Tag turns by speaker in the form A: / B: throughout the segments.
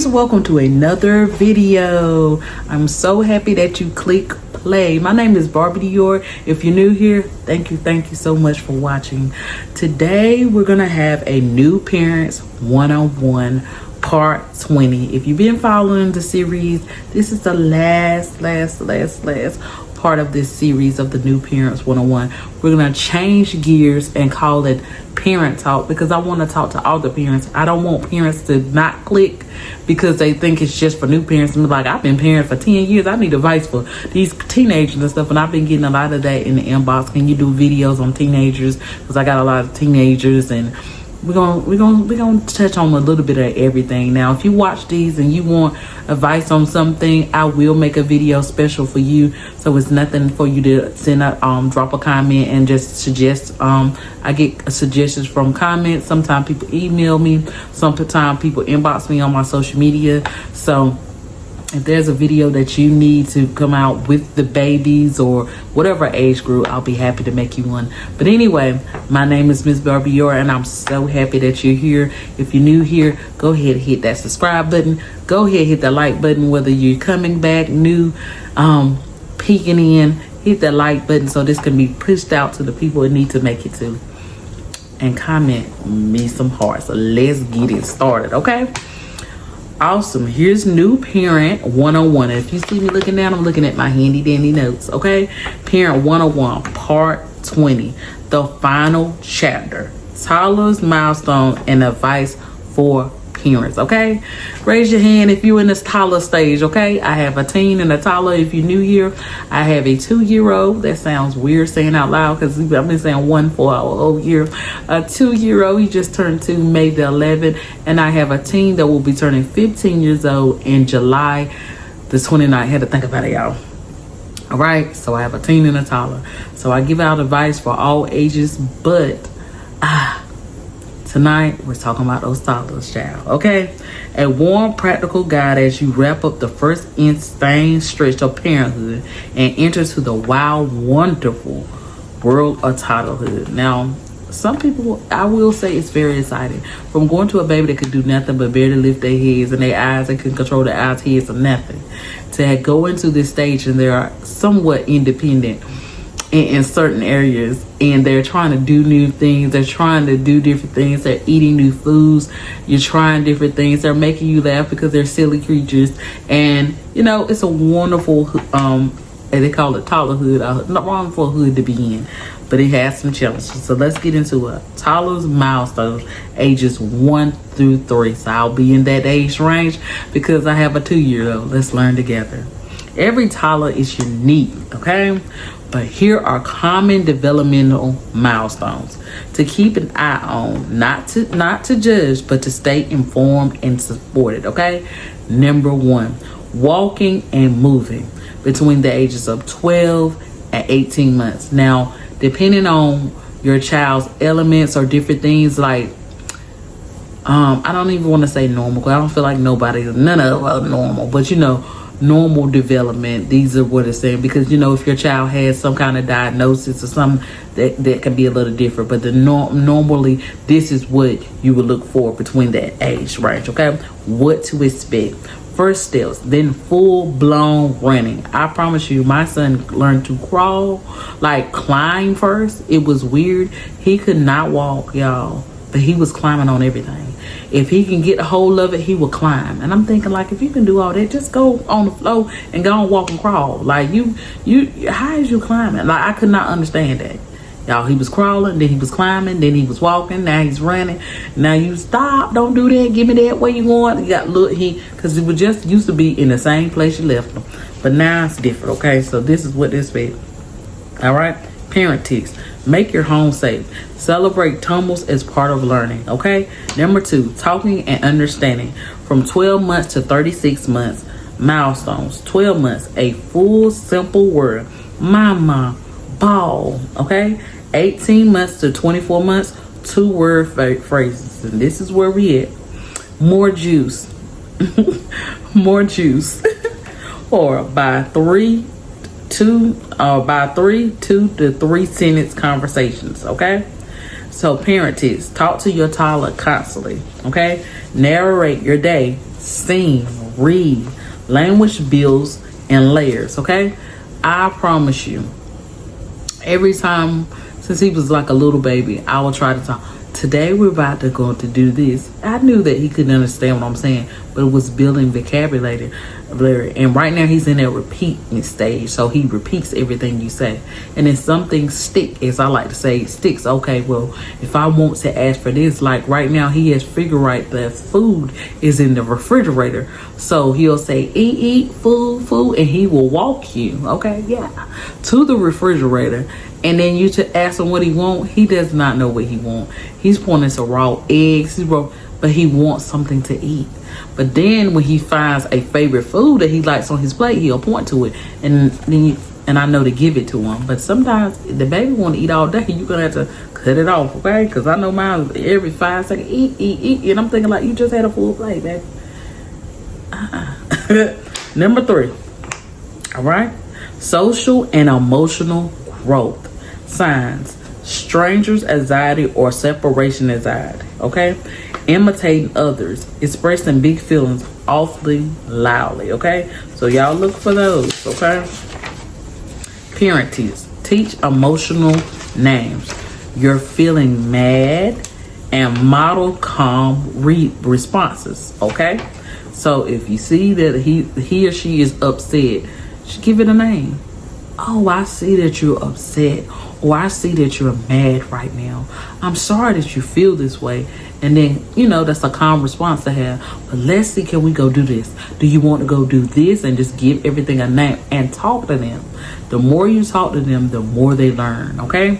A: guys, welcome to another video. I'm so happy that you click play. My name is Barbie Dior. If you're new here, thank you so much for watching. Today we're gonna have a new parents one-on-one part 20. If you've been following the series, this is the last part of this series of the new parents one-on-one. We're gonna change gears and call it parent talk, because I want to talk to all the parents. I don't want parents to not click because they think it's just for new parents and be like, I've been parent for 10 years, I need advice for these teenagers and stuff. And I've been getting a lot of that in the inbox. Can you do videos on teenagers? Because I got a lot of teenagers, and we're gonna touch on a little bit of everything. Now, if you watch these and you want advice on something, I will make a video special for you. So it's nothing for you to send a drop a comment and just suggest. I get suggestions from comments. Sometimes people email me. Sometimes people inbox me on my social media. So if there's a video that you need to come out with the babies or whatever age group, I'll be happy to make you one. But anyway, my name is Miss Barbie Dior, and I'm so happy that you're here. If you're new here, go ahead and hit that subscribe button. Go ahead and hit the like button, whether you're coming back, new, peeking in. Hit that like button so this can be pushed out to the people it need to make it to. And comment me some hearts. So let's get it started, okay? Awesome. Here's new parent one-on-one. If you see me looking down, I'm looking at my handy dandy notes, okay? Parent one-on-one part 20, the final chapter. Toddler's milestone and advice for parents, okay? Raise your hand if you're in this toddler stage, okay? I have a teen and a toddler. If you're new here, I have a 2-year-old. That sounds weird saying out loud because I've been saying one for a whole year. A 2-year-old, he just turned 2 May the 11th, and I have a teen that will be turning 15 years old in July the 29th. I had to think about it, y'all. All right, so I have a teen and a toddler. So I give out advice for all ages, but tonight, we're talking about those toddlers, child, okay? A warm, practical guide as you wrap up the first insane stretch of parenthood and enter to the wild, wonderful world of toddlerhood. Now, some people, I will say, it's very exciting. From going to a baby that could do nothing but barely lift their heads and their eyes, they can control their eyes, heads, or nothing, to go into this stage and they are somewhat independent in certain areas, and they're trying to do new things. They're trying to do different things. They're eating new foods. You're trying different things. They're making you laugh because they're silly creatures. And you know, it's a wonderful they call it toddlerhood. Not wrong for a hood to be in, but it has some challenges. So let's get into it. Toddler's milestones, ages 1 through 3. So I'll be in that age range because I have a 2-year-old. Let's learn together. Every toddler is unique, okay? But here are common developmental milestones to keep an eye on, not to judge, but to stay informed and supported, okay? Number 1, walking and moving between the ages of 12 and 18 months. Now, depending on your child's elements or different things, like, I don't even want to say normal, because I don't feel like none of us are normal, but you know, normal development, these are what it's saying, because you know, if your child has some kind of diagnosis or something, that can be a little different, but normally this is what you would look for between that age range, okay? What to expect. First steps, then full-blown running. I promise you, my son learned to crawl, like climb first. It was weird. He could not walk, y'all, but he was climbing on everything. If he can get a hold of it, he will climb. And I'm thinking, like, if you can do all that, just go on the floor and go and walk and crawl. Like, you how is you climbing? Like, I could not understand that. Y'all, he was crawling, then he was climbing, then he was walking, now he's running. Now you stop, don't do that, give me that, where you going? You got, look, because it was just used to be in the same place you left him. But now it's different, okay? So this is what this is. All right? Parent tips. Make your home safe. Celebrate tumbles as part of learning, okay? Number 2, talking and understanding. From 12 months to 36 months, milestones. 12 months, a full, simple word. Mama, ball, okay? 18 months to 24 months, 2-word phrases. And this is where we at. More juice. More juice. Or by 2 to 3 sentence conversations, okay? So parent tips, talk to your toddler constantly, okay? Narrate your day sing, read. Language builds in layers, okay? I promise you, every time since he was like a little baby, I will try to talk. Today we're about to go to do this. I knew that he couldn't understand what I'm saying, but it was building vocabulary. And right now he's in that repeating stage, so he repeats everything you say. And then some things stick, as I like to say, sticks. Okay, well, if I want to ask for this, like right now he has figured out that food is in the refrigerator. So he'll say, eat, food, and he will walk you, okay, to the refrigerator. And then you to ask him what he want. He does not know what he want. He's pointing to raw eggs, but he wants something to eat. But then when he finds a favorite food that he likes on his plate, he'll point to it, and I know to give it to him. But sometimes the baby want to eat all day. You're gonna have to cut it off, okay? Because I know mine every 5 seconds, eat, and I'm thinking like you just had a full plate, baby. Number 3. All right, social and emotional growth. Signs: strangers anxiety or separation anxiety, okay? Imitating others, expressing big feelings awfully loudly, okay? So y'all look for those, okay? Parenting: teach emotional names. You're feeling mad and model calm responses, okay? So if you see that he or she is upset, just give it a name. Oh, I see that you're upset, or I see that you're mad right now. I'm sorry that you feel this way. And then, that's a calm response to have. But let's see, can we go do this? Do you want to go do this? And just give everything a name and talk to them. The more you talk to them, the more they learn, okay?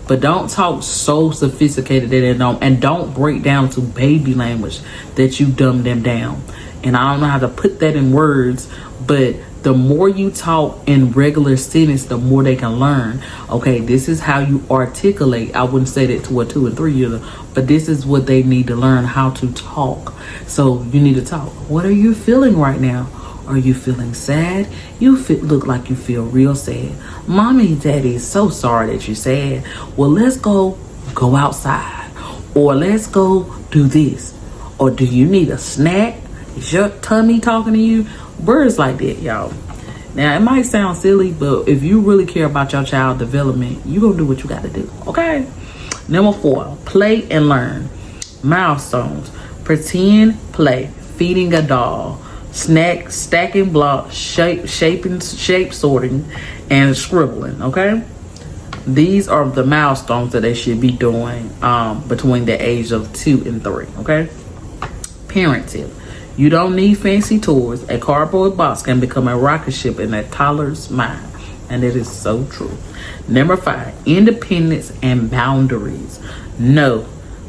A: But don't talk so sophisticated that they don't. And don't break down to baby language that you dumb them down. And I don't know how to put that in words, but the more you talk in regular sentence, the more they can learn. Okay, this is how you articulate. I wouldn't say that to a 2 and 3 year, but this is what they need to learn, how to talk. So you need to talk. What are you feeling right now? Are you feeling sad? You look like you feel real sad. Mommy, daddy is so sorry that you're sad. Well, let's go outside, or let's go do this, or do you need a snack? Is your tummy talking to you? Words like that, y'all. Now, it might sound silly, but if you really care about your child development, you're going to do what you got to do, okay? Number 4, play and learn. Milestones: pretend play, feeding a doll, snack, stacking blocks, shape sorting, and scribbling, okay? These are the milestones that they should be doing between the age of 2 and 3, okay? Parenting: you don't need fancy toys. A cardboard box can become a rocket ship in a toddler's mind. And it is so true. Number 5, independence and boundaries. No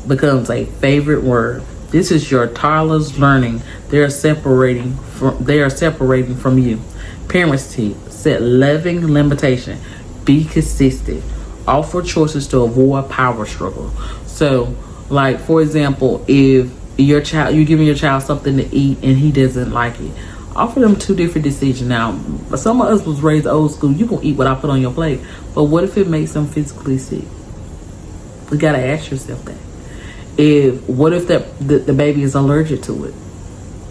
A: becomes a favorite word. This is your toddler's learning. They are separating from you. Parents set loving limitation. Be consistent. Offer choices to avoid power struggle. So, like, for example, if you're giving your child something to eat and he doesn't like it, offer them 2 different decisions. Now, some of us was raised old school. You gonna eat what I put on your plate, but what if it makes them physically sick? We gotta ask yourself that. What if the baby is allergic to it,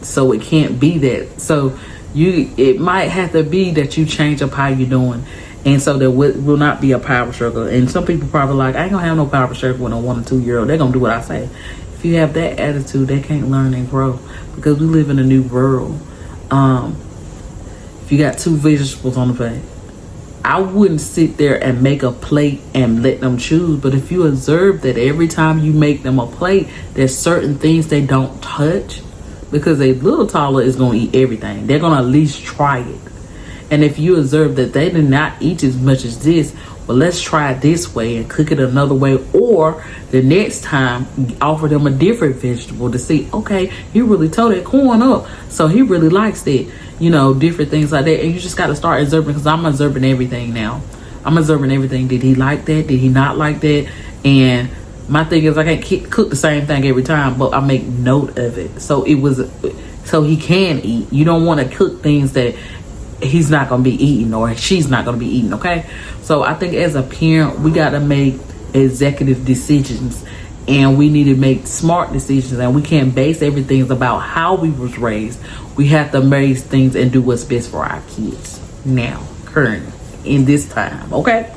A: so it can't be that? So it might have to be that you change up how you're doing, and so there will not be a power struggle. And some people probably like, I ain't gonna have no power struggle with a 1 or 2 year old. They're gonna do what I say. If you have that attitude, they can't learn and grow, because we live in a new world. If you got 2 vegetables on the plate, I wouldn't sit there and make a plate and let them choose. But if you observe that every time you make them a plate, there's certain things they don't touch, because a little toddler is going to eat everything. They're going to at least try it. And if you observe that they do not eat as much as this, well, let's try it this way and cook it another way. Or the next time, offer them a different vegetable to see, okay, he really tore that corn up, so he really likes it. Different things like that. And you just got to start observing, because I'm observing everything now. I'm observing everything. Did he like that? Did he not like that? And my thing is, I can't cook the same thing every time, but I make note of it. So he can eat. You don't want to cook things that he's not going to be eating, or she's not going to be eating, okay? So I think as a parent, we got to make executive decisions and we need to make smart decisions, and we can't base everything about how we was raised. We have to raise things and do what's best for our kids now, currently, in this time. Okay.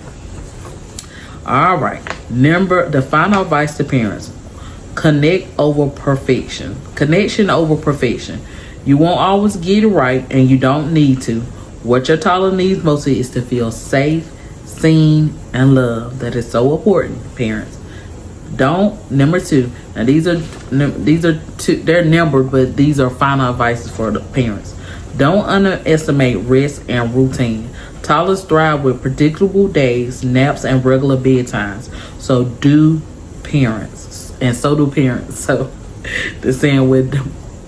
A: All right. Number the final advice to parents: connect over perfection. Connection over perfection. You won't always get it right, and you don't need to. What your toddler needs mostly is to feel safe, seen, and loved. That is so important, parents. Number 2. Now these are two, they're numbered, but these are final advices for the parents. Don't underestimate rest and routine. Toddlers thrive with predictable days, naps, and regular bedtimes. So do parents, and so do parents. So the saying with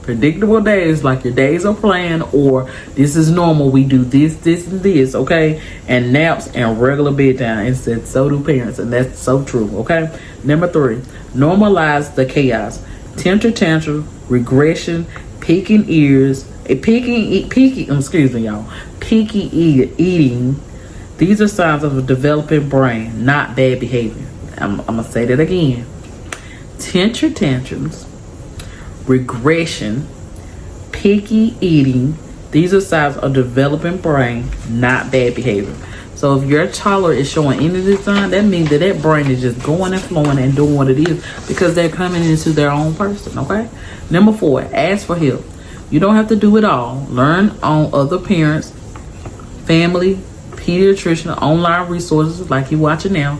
A: predictable days, like your days are planned, or this is normal, we do this, this, and this, okay? And naps and regular bedtime. It said so do parents, and that's so true, okay? Number 3, normalize the chaos. Temper tantrum, regression, picking ears, picky eating. These are signs of a developing brain, not bad behavior. I'm gonna say that again. Temper tantrums, regression, picky eating. These are signs of developing brain, not bad behavior. So if your toddler is showing any of this sign, that means that brain is just going and flowing and doing what it is, because they're coming into their own person. Okay. Number 4, ask for help. You don't have to do it all. Learn on other parents, family, pediatrician, online resources like you're watching now.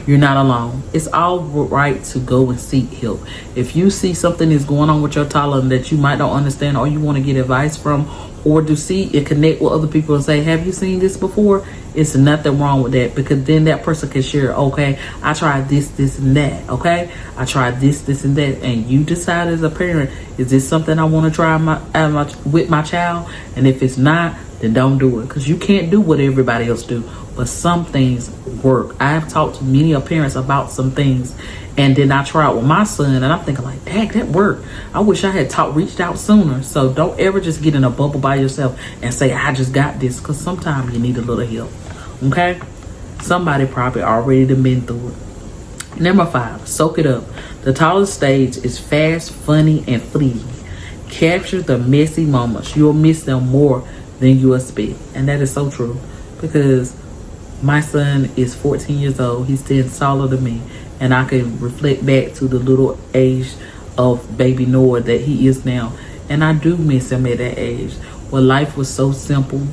A: You're not alone. It's all right to go and seek help. If you see something is going on with your toddler that you might not understand, or you want to get advice from, or to see and connect with other people and say, have you seen this before? It's nothing wrong with that, because then that person can share, okay, I tried this, this, and that, okay? I tried this, this, and that. And you decide as a parent, is this something I want to try with my child? And if it's not, then don't do it, because you can't do what everybody else do. But some things work. I have talked to many parents about some things, and then I tried with my son, and I'm thinking like, dang, that worked. I wish I had reached out sooner. So don't ever just get in a bubble by yourself and say, I just got this, because sometimes you need a little help. Okay? Somebody probably already been through it. Number 5, soak it up. The toddler stage is fast, funny, and fleeting. Capture the messy moments. You'll miss them more than you expect. And that is so true, because my son is 14 years old. He's 10 taller than me. And I can reflect back to the little age of baby Noah that he is now. And I do miss him at that age, where life was so simple.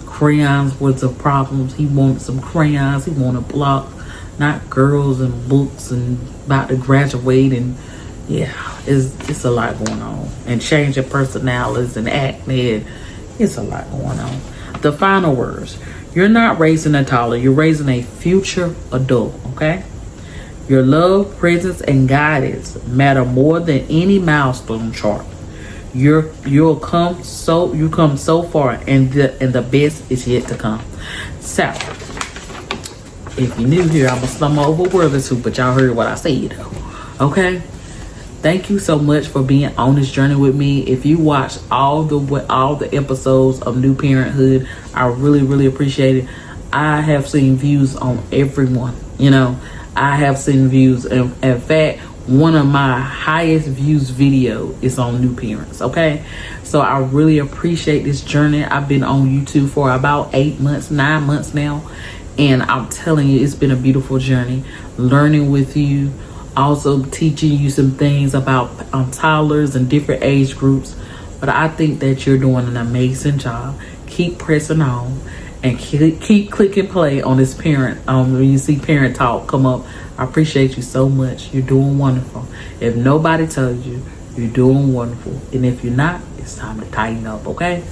A: Crayons was a problem. He wanted some crayons. He wanted blocks, not girls and books, and about to graduate. And yeah, it's a lot going on. And changing personalities and acne. It's a lot going on. The final words. You're not raising a toddler. You're raising a future adult, okay? Your love, presence, and guidance matter more than any milestone chart. You come so far, and the best is yet to come. So, if you're new here, I'm gonna stumble over a word or two, but y'all heard what I said, okay? Thank you so much for being on this journey with me. If you watch all the episodes of New Parenthood, I really, really appreciate it. I have seen views on everyone. I have seen views. In fact, one of my highest views video is on new parents. Okay, so I really appreciate this journey. I've been on YouTube for about 9 months now, and I'm telling you, it's been a beautiful journey. Learning with you. Also teaching you some things about toddlers and different age groups. But I think that you're doing an amazing job. Keep pressing on, and keep clicking play on this parent. When you see Parent Talk come up, I appreciate you so much. You're doing wonderful. If nobody tells you, you're doing wonderful. And if you're not, it's time to tighten up, okay?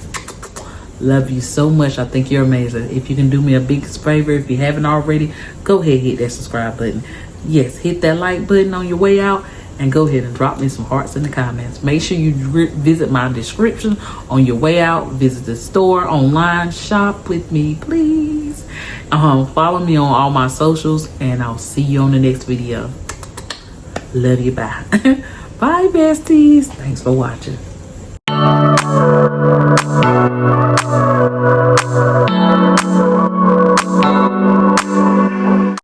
A: Love you so much. I think you're amazing. If you can do me a big favor, if you haven't already, go ahead and hit that subscribe button. Yes, hit that like button on your way out, and go ahead and drop me some hearts in the comments. Make sure you visit my description on your way out. Visit the store, online, shop with me, please. Follow me on all my socials, and I'll see you on the next video. Love you, bye. Bye, besties. Thanks for watching.